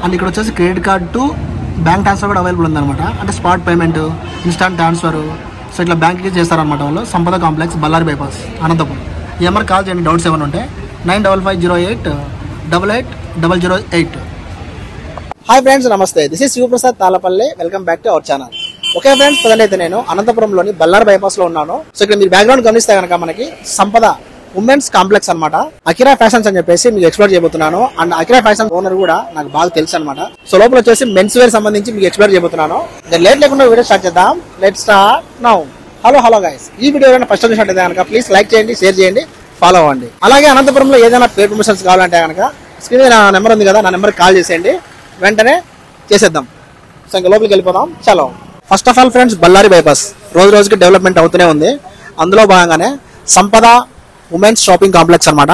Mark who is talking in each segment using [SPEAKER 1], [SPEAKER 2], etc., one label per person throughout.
[SPEAKER 1] And ఇక్కడ వచ్చేసి credit card to bank transfer కూడా అవైలబుల్ ఉందన్నమాట. అంటే spot payment, instant transfer, so ఇట్లా బ్యాంక్కి చేస్తారనమాట వాళ్ళు. సంపద కాంప్లెక్స్, బళ్ళారి బైపాస్, అనంతపురం. ఈ నెంబర్ కాల్ చేయండి డౌట్స్ ఏమైనా ఉంటే. 9550888808. హాయ్ ఫ్రెండ్స్, నమస్తే. This is Shivaprasad Talapalli. Welcome back to our channel. Okay friends, present నేను అనంతపురంలోని బళ్ళారి బైపాస్ లో ఉన్నాను. సో ఇక్కడ మీరు బ్యాక్గ్రౌండ్ గమనిస్తే కనుక మనకి సంపద ఉమెన్స్ కాంప్లెక్స్ అనమాట. అకిరా ఫ్యాషన్స్ అని చెప్పేసి మీకు ఎక్స్ప్లోర్ చేయబోతున్నాను. అండ్ అకిరా ఫ్యాషన్ ఓనర్ కూడా నాకు బాగా తెలుసు అనమాట. సో లోపల వచ్చేసి మెన్స్ వేర్ సంబంధించి మీకు ఎక్స్ప్లోర్ చేయబోతున్నాను. లేట్ లేకుండా వీడియో స్టార్ట్ చేద్దాం. Let start now. Hello guys, ఈ వీడియో ఏదైనా ఫస్ట్ స్టార్ట్ అయితే కనుక ప్లీజ్ లైక్ చేయండి, షేర్ చేయండి, ఫాలో అవ్వండి. అలాగే అనంతపురంలో ఏదైనా పేడ్ ప్రమోషన్స్ కావాలంటే కనుక స్క్రీన్ నా నెంబర్ ఉంది కదా, నా నెంబర్ కాల్ చేసేయండి, వెంటనే చేసేద్దాం. సో ఇంకా లోపలికి వెళ్ళిపోదాం. చలో. First of all friends, Ballari bypass రోజు రోజుకి డెవలప్మెంట్ అవుతూనే ఉంది. అందులో భాగంగానే సంపద ఉమెన్స్ షాపింగ్ కాంప్లెక్స్ అనమాట.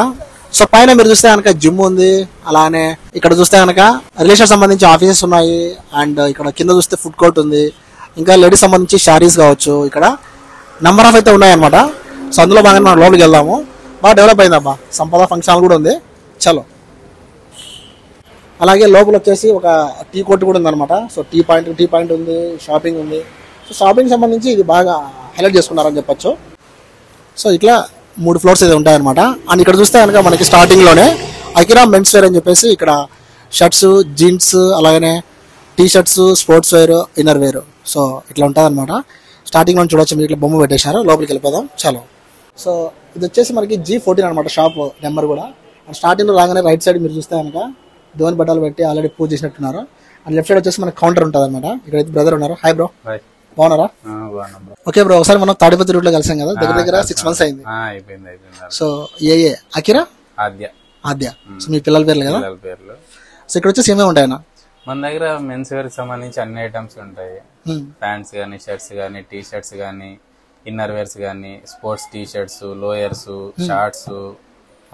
[SPEAKER 1] సో పైన మీరు చూస్తే కనుక జిమ్ ఉంది. అలానే ఇక్కడ చూస్తే కనుక రిలేషన్ సంబంధించి ఆఫీసెస్ ఉన్నాయి. అండ్ ఇక్కడ కింద చూస్తే ఫుడ్ కోర్ట్ ఉంది. ఇంకా లేడీస్ సంబంధించి శారీస్ కావచ్చు. ఇక్కడ నెంబర్ ఆఫ్ అయితే ఉన్నాయన్నమాట. సో అందులో భాగంగా మనం లోపలికి వెళ్దాము. బాగా డెవలప్ అయిందబ్బా. సంపద ఫంక్షన్ హాల్ కూడా ఉంది. చలో. అలాగే లోపల వచ్చేసి ఒక టీ కోర్ట్ కూడా ఉందన్నమాట. సో టీ పాయింట్ ఉంది, షాపింగ్ ఉంది. సో షాపింగ్ సంబంధించి ఇది బాగా హైలైట్ చేసుకున్నారని చెప్పొచ్చు. సో ఇట్లా 3 ఫ్లోర్స్ అయితే ఉంటాయన్నమాట. అండ్ ఇక్కడ చూస్తే కనుక మనకి స్టార్టింగ్లోనే అకిరా మెన్స్ వేర్ అని చెప్పేసి ఇక్కడ షర్ట్స్, జీన్స్, అలాగనే T shirts, sports wear, inner wear, so ఇట్లా ఉంటుంది అనమాట. స్టార్టింగ్లో చూడొచ్చు, మీరు ఇట్లా బొమ్మ పెట్టేశారు. లోపలికి వెళ్ళిపోదాం. చలో. సో ఇది వచ్చేసి మనకి G14 అనమాట షాప్ నెంబర్ కూడా. అండ్ స్టార్టింగ్లో రాగానే రైట్ సైడ్ మీరు చూస్తే కనుక ధోని బట్టలు పెట్టి ఆల్రెడీ పూజ చేసినట్టున్నారు. అండ్ లెఫ్ట్ సైడ్ వచ్చేసి మనకి కౌంటర్ ఉంటుంది అనమాట. ఇక్కడైతే బ్రదర్ ఉన్నారు. హాయ్ బ్రో, బాగున్నారా? ఓకే బ్రో, ఒకసారి మనం తాడిపత్రి రూట్ లో కలిసాం కదా, దగ్గర 6 months అయింది. సో అకిరా, ఆద్య, సో మీ పిల్లల పేర్లు కదా. సో ఇక్కడ వచ్చేసి ఏమేమి ఉంటాయన్నా?
[SPEAKER 2] మన దగ్గర మెన్స్ వేర్ సంబంధించి అన్ని ఐటమ్స్ ఉంటాయి. ప్యాంట్స్ గానీ, షర్ట్స్ గానీ, టీ షర్ట్స్ గానీ, ఇన్నర్ వేర్స్ గానీ, sports T shirts, lowers, shorts,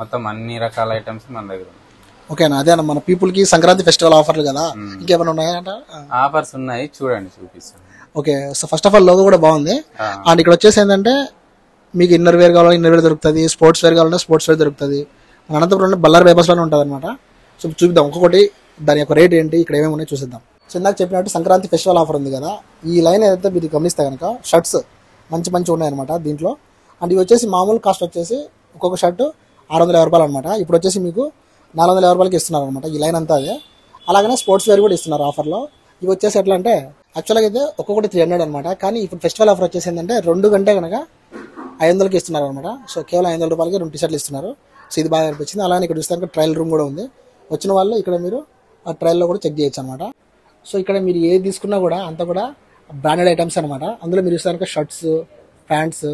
[SPEAKER 2] మొత్తం అన్ని రకాల ఐటమ్స్ మన దగ్గర ఉన్నాయి.
[SPEAKER 1] ఓకేనా, అదే మన పీపుల్ కి సంక్రాంతి ఫెస్టివల్ ఆఫర్లు కదా, ఇంకేమైనా ఉన్నాయంట?
[SPEAKER 2] ఆఫర్స్ ఉన్నాయి, చూడండి, చూపిస్తాను.
[SPEAKER 1] Okay. So first of all logo కూడా బాగుంది. అండ్ ఇక్కడ వచ్చేసి ఏంటంటే మీకు ఇన్నర్ వేర్ కావాలంటే ఇన్నర్ వేర్ దొరుకుతుంది, స్పోర్ట్స్ వేర్ కావాలంటే స్పోర్ట్స్ వేర్ దొరుకుతుంది. మన అనంతపురం బళ్ళారి బైపాస్ లోనే ఉంటుంది అనమాట. సో చూద్దాం ఒక్కొక్కటి, దాని యొక్క రేట్ ఏంటి, ఇక్కడ ఏమేమి ఉన్నాయో చూసిద్దాం. సో ఇందాక చెప్పినట్టు సంక్రాంతి ఫెస్టివల్ ఆఫర్ ఉంది కదా, ఈ లైన్ ఏదైతే మీరు గమనిస్తే కనుక షర్ట్స్ మంచి ఉన్నాయన్నమాట దీంట్లో. అండ్ ఇవి వచ్చేసి మామూలు కాస్ట్ వచ్చేసి ఒక్కొక్క షర్ట్ 650 రూపాయలు అనమాట. ఇప్పుడు వచ్చేసి మీకు 450 రూపాయలకి ఇస్తున్నారు అనమాట ఈ లైన్ అంతా. అదే అలాగనే స్పోర్ట్స్ వేర్ కూడా ఇస్తున్నారు ఆఫర్లో. ఇవి వచ్చేసి ఎట్లా అంటే యాక్చువల్గా అయితే ఒక్కొక్కటి 300 అనమాట. కానీ ఇప్పుడు ఫెస్టివల్ ఆఫర్ వచ్చేసి ఏంటంటే 2 గంటే కనుక 500కి ఇస్తున్నారు అనమాట. సో కేవలం 500 రూపాయలకి 2 టీ-షర్ట్లు ఇస్తున్నారు. సో ఇది బాగా అనిపించింది. అలానే ఇక్కడ చూస్తే ట్రయల్ రూమ్ కూడా ఉంది. వచ్చిన వాళ్ళు ఇక్కడ మీరు ఆ ట్రయల్లో కూడా చెక్ చేయొచ్చు అనమాట. సో ఇక్కడ మీరు ఏది తీసుకున్నా కూడా అంతా కూడా బ్రాండెడ్ ఐటమ్స్ అనమాట. అందులో మీరు చూస్తే shirts, pants,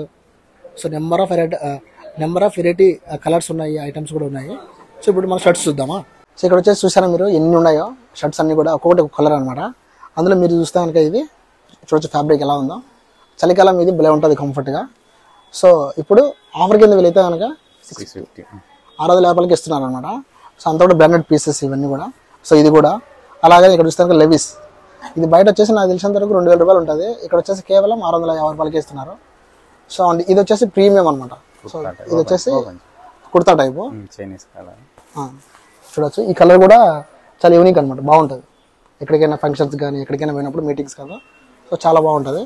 [SPEAKER 1] so number of variety colours ఉన్నాయి, ఐటమ్స్ కూడా ఉన్నాయి. సో ఇప్పుడు మనం షర్ట్స్ చూద్దామా. సో ఇక్కడ వచ్చేసి చూసారా మీరు ఎన్ని ఉన్నాయో షర్ట్స్ అన్ని కూడా ఒక్కొక్కటి ఒక కలర్ అనమాట. అందులో మీరు చూస్తే కనుక ఇది చూడొచ్చు ఫ్యాబ్రిక్ ఎలా ఉందో. చలికాలం ఇది భలే ఉంటుంది కంఫర్ట్గా. సో ఇప్పుడు ఆఫర్ కింద వెళితే కనుక 650 రూపాయలకి ఇస్తున్నారు అనమాట. సో అంతా కూడా బ్రాండెడ్ పీసెస్ ఇవన్నీ కూడా. సో ఇది కూడా అలాగే ఇక్కడ చూస్తే కనుక లెవిస్, ఇది బయట వచ్చేసి నాకు తెలిసినంత వరకు 2000 రూపాయలు ఉంటుంది. ఇక్కడ వచ్చేసి కేవలం 650 రూపాయలకి ఇస్తున్నారు. సో అండ్ ఇది వచ్చేసి ప్రీమియం అనమాట. సో ఇది వచ్చేసి కుర్తా టైపు చూడొచ్చు. ఈ కలర్ కూడా చాలా యూనిక్ అనమాట, బాగుంటుంది. ఎక్కడికైనా ఫంక్షన్స్ కానీ ఎక్కడికైనా పోయినప్పుడు మీటింగ్స్ కదా, సో చాలా బాగుంటుంది.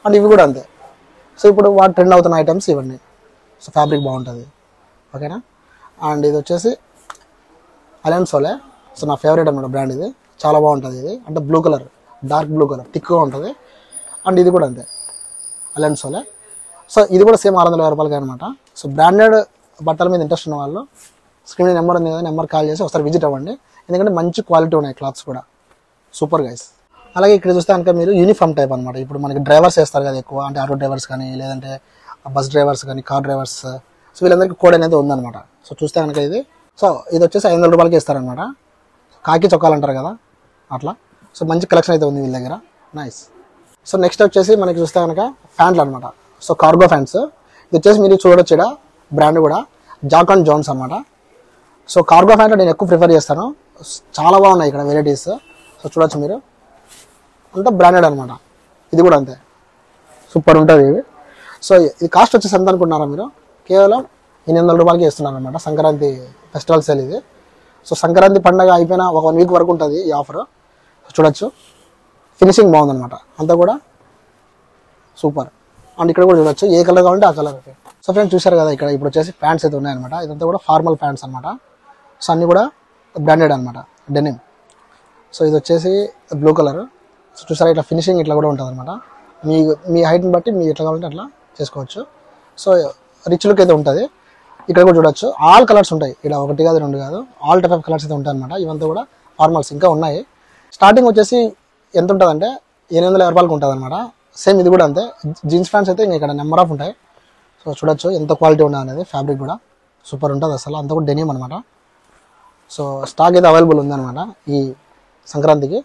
[SPEAKER 1] అండ్ ఇవి కూడా అంతే. సో ఇప్పుడు వాటి ట్రెండ్ అవుతున్న ఐటమ్స్ ఇవన్నీ. సో ఫ్యాబ్రిక్ బాగుంటుంది, ఓకేనా. అండ్ ఇది వచ్చేసి అలెన్ సోలే, సో నా ఫేవరెట్ అనమాట బ్రాండ్. ఇది చాలా బాగుంటుంది. ఇది అంటే blue colour, dark blue colour, థిక్గా ఉంటుంది. అండ్ ఇది కూడా అంతే, అలెన్ సోలే. సో ఇది కూడా సేమ్ 650 రూపాయలకి అనమాట. సో బ్రాండెడ్ బట్టల మీద ఇంట్రెస్ట్ ఉన్న వాళ్ళు స్క్రీన్ నెంబర్ ఉంది కదా, నెంబర్ కాల్ చేసి ఒకసారి విజిట్ అవ్వండి. ఎందుకంటే మంచి క్వాలిటీ ఉన్నాయి క్లాత్స్ కూడా, సూపర్ గైస్. అలాగే ఇక్కడ చూస్తే కనుక మీరు యూనిఫామ్ టైప్ అనమాట. ఇప్పుడు మనకి డ్రైవర్స్ వేస్తారు కదా ఎక్కువ, అంటే ఆటో డ్రైవర్స్ కానీ లేదంటే బస్ డ్రైవర్స్ కానీ కార్ డ్రైవర్స్, సో వీళ్ళందరికీ కోడ్ అనేది ఉందన్నమాట. సో చూస్తే కనుక ఇది వచ్చేసి 500 రూపాయలకి ఇస్తారనమాట. కాకి చొక్కాలు అంటారు కదా అట్లా. సో మంచి కలెక్షన్ అయితే ఉంది వీళ్ళ దగ్గర, నైస్. సో నెక్స్ట్ వచ్చేసి మనకి చూస్తే కనుక ప్యాంట్లు అనమాట. సో కార్గో ప్యాంట్స్, ఇది వచ్చేసి మీరు చూడొచ్చు ఇక్కడ బ్రాండ్ కూడా జాక్ అండ్ జోన్స్ అనమాట. సో కార్గో ప్యాంట్లు నేను ఎక్కువ ప్రిఫర్ చేస్తాను, చాలా బాగున్నాయి ఇక్కడ వెరైటీస్. సో చూడొచ్చు మీరు, అంతా బ్రాండెడ్ అనమాట. ఇది కూడా అంతే, సూపర్ ఉంటుంది ఇవి. సో ఇది కాస్ట్ వచ్చేసి ఎంత అనుకుంటున్నారా మీరు? కేవలం 800 రూపాయలకి ఇస్తున్నారు అనమాట. సంక్రాంతి ఫెస్టివల్ సేల్ ఇది. సో సంక్రాంతి పండగ అయిపోయిన ఒక 1 వీక్ వరకు ఉంటుంది ఈ ఆఫర్. చూడొచ్చు ఫినిషింగ్ బాగుందన్నమాట, అంతా కూడా సూపర్. అండ్ ఇక్కడ కూడా చూడొచ్చు ఏ కలర్ కావాలంటే ఆ కలర్. సో ఫ్రెండ్స్ చూసారు కదా, ఇక్కడ ఇప్పుడు వచ్చేసి ప్యాంట్స్ అయితే ఉన్నాయన్నమాట. ఇదంతా కూడా ఫార్మల్ ప్యాంట్స్ అనమాట. సో అన్నీ కూడా బ్రాండెడ్ అనమాట, డెనిమ్. సో ఇది వచ్చేసి బ్లూ కలర్. సో చూసారా ఇట్లా ఫినిషింగ్ ఇట్లా కూడా ఉంటుంది అనమాట. మీ హైట్ని బట్టి మీరు ఎట్లా కావాలంటే అట్లా చేసుకోవచ్చు. సో రిచ్ లుక్ అయితే ఉంటుంది. ఇక్కడ కూడా చూడొచ్చు ఆల్ కలర్స్ ఉంటాయి, ఇక్కడ 1 కాదు 2 కాదు, ఆల్ టైప్ ఆఫ్ కలర్స్ అయితే ఉంటాయి అనమాట. ఇవంతా కూడా ఫార్మల్స్ ఇంకా ఉన్నాయి. స్టార్టింగ్ వచ్చేసి ఎంత ఉంటుందంటే 850 రూపాయలకు ఉంటుంది అనమాట. సేమ్ ఇది కూడా అంతే. జీన్స్ ప్యాంట్స్ అయితే ఇక్కడ నెంబర్ ఆఫ్ ఉంటాయి. సో చూడొచ్చు ఎంత క్వాలిటీ ఉండదు అనేది, ఫ్యాబ్రిక్ కూడా సూపర్ ఉంటుంది అసలు, అంతా కూడా డెనిమ్ అనమాట. సో స్టాక్ అయితే అవైలబుల్ ఉందన్నమాట ఈ సంక్రాంతికి.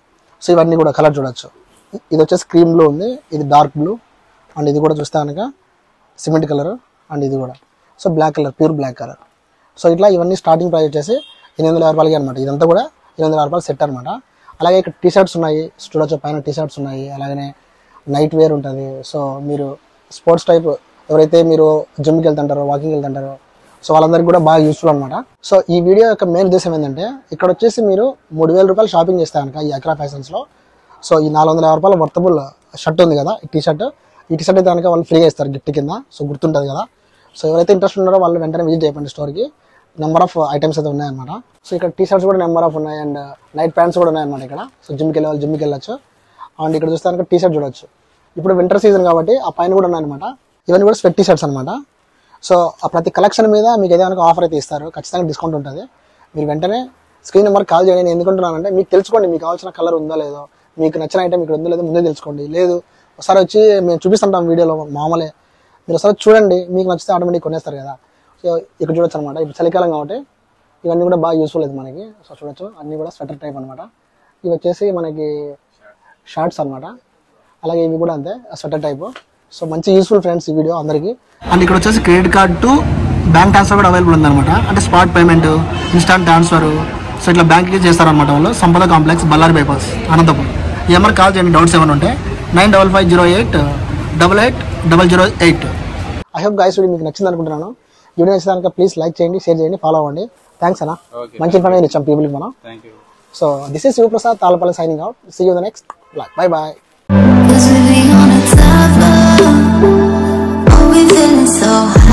[SPEAKER 1] సో ఇవన్నీ కూడా కలర్ చూడొచ్చు. ఇది వచ్చేసి క్రీమ్ బ్లూ ఉంది, ఇది డార్క్ బ్లూ, అండ్ ఇది కూడా చూస్తే కనుక సిమెంట్ కలర్, అండ్ ఇది కూడా so black colour, pure black colour. So ఇట్లా ఇవన్నీ స్టార్టింగ్ ప్రైస్ వచ్చేసి 850 రూపాయలకి అనమాట. ఇదంతా కూడా 850 రూపాయలు సెట్ అనమాట. అలాగే ఇక్కడ టీ షర్ట్స్ ఉన్నాయి, చూడొచ్చు పైన టీ షర్ట్స్ ఉన్నాయి, అలాగే నైట్ వేర్ ఉంటుంది. సో మీరు స్పోర్ట్స్ టైప్ ఎవరైతే మీరు జిమ్కి వెళ్తుంటారో, వాకింగ్ వెళ్తుంటారో, సో వాళ్ళందరికీ కూడా బాగా యూస్ఫుల్ అనమాట. సో ఈ వీడియో యొక్క మెయిన్ ఉద్దేశం ఏంటంటే, ఇక్కడ వచ్చేసి మీరు 3000 రూపాయలు షాపింగ్ చేస్తే కనుక ఈ అక్రా ఫ్యాషన్స్లో, సో ఈ 450 రూపాయల వర్తబుల్ షర్ట్ ఉంది కదా, ఈ టీ షర్ట్ అయితే కనుక వాళ్ళు ఫ్రీగా ఇస్తారు గిఫ్ట్ కింద. సో గుర్తుంటుంది కదా. సో ఎవరైతే ఇంట్రెస్ట్ ఉన్నారో వాళ్ళు వెంటనే విజిట్ చేయకండి స్టోర్కి. నెంబర్ ఆఫ్ ఐటమ్స్ అయితే ఉన్నాయన్నమాట. సో ఇక్కడ టీ షర్ట్స్ కూడా నెంబర్ ఆఫ్ ఉన్నాయి, అండ్ నైట్ ప్యాంట్స్ కూడా ఉన్నాయన్నమాట ఇక్కడ. సో జిమ్కి వెళ్ళే వాళ్ళు జిమ్కి వెళ్ళొచ్చు. అండ్ ఇక్కడ చూస్తే కనుక టీ షర్ట్ చూడొచ్చు. ఇప్పుడు వింటర్ సీజన్ కాబట్టి ఆ పైన కూడా ఉన్నాయన్నమాట. ఇవన్నీ కూడా స్వెట్ టీ షర్ట్స్ అనమాట. సో ఆ ప్రతి కలెక్షన్ మీద మీకు ఏదైనా ఆఫర్ అయితే ఇస్తారు, ఖచ్చితంగా డిస్కౌంట్ ఉంటుంది. మీరు వెంటనే స్క్రీన్ నెంబర్ కాల్ చేయండి. నేను ఎందుకుంటున్నానంటే మీకు తెలుసుకోండి, మీకు కావాల్సిన కలర్ ఉందో లేదో, మీకు నచ్చిన ఐటమ్ ఇక్కడ ఉందో లేదో ముందే తెలుసుకోండి. లేదు ఒకసారి వచ్చి మేము చూపిస్తుంటాం వీడియోలో మామూలే, మీరు ఒకసారి చూడండి, మీకు నచ్చితే ఆటోమేటిక్ కొనేస్తారు కదా. సో ఇక్కడ చూడొచ్చు అనమాట. ఇప్పుడు చలికాలం కాబట్టి ఇవన్నీ కూడా బాగా యూస్ఫుల్ అవుతుంది మనకి. సో చూడొచ్చు అన్నీ కూడా స్వెటర్ టైప్ అనమాట. ఇవి వచ్చేసి మనకి షార్ట్స్ అనమాట. అలాగే ఇవి కూడా అంతే స్వెటర్ టైప్. సో మంచి యూస్ఫుల్ ఫ్రెండ్స్ ఈ వీడియో అందరికీ. అండ్ ఇక్కడ వచ్చేసి credit card to bank transfer కూడా అవైలబుల్ ఉందన్నమాట. అంటే spot payment, instant transfer. So ఇట్లా బ్యాంక్కి చేస్తారనమాట వాళ్ళు. సంపద కాంప్లెక్స్, బల్లారి బైపాస్, అనంతపురం. ఈ నెంబర్ కాల్ చేయండి డౌట్స్ ఏమైనా ఉంటే. 95508888. ఐ హోప్ గైస్ వీడియో మీకు నచ్చింది అనుకుంటున్నాను. వీడియో నచ్చినాక ప్లీజ్ లైక్ చేయండి, షేర్ చేయండి, ఫాలో అవ్వండి. థ్యాంక్స్ అన్న, మంచి ఇన్ఫర్మేషన్ ఇచ్చాం పీపుల్కి మనం. So this is Shivaprasad Talapalli signing out. See you the next blog. Bye bye. Always feeling so high.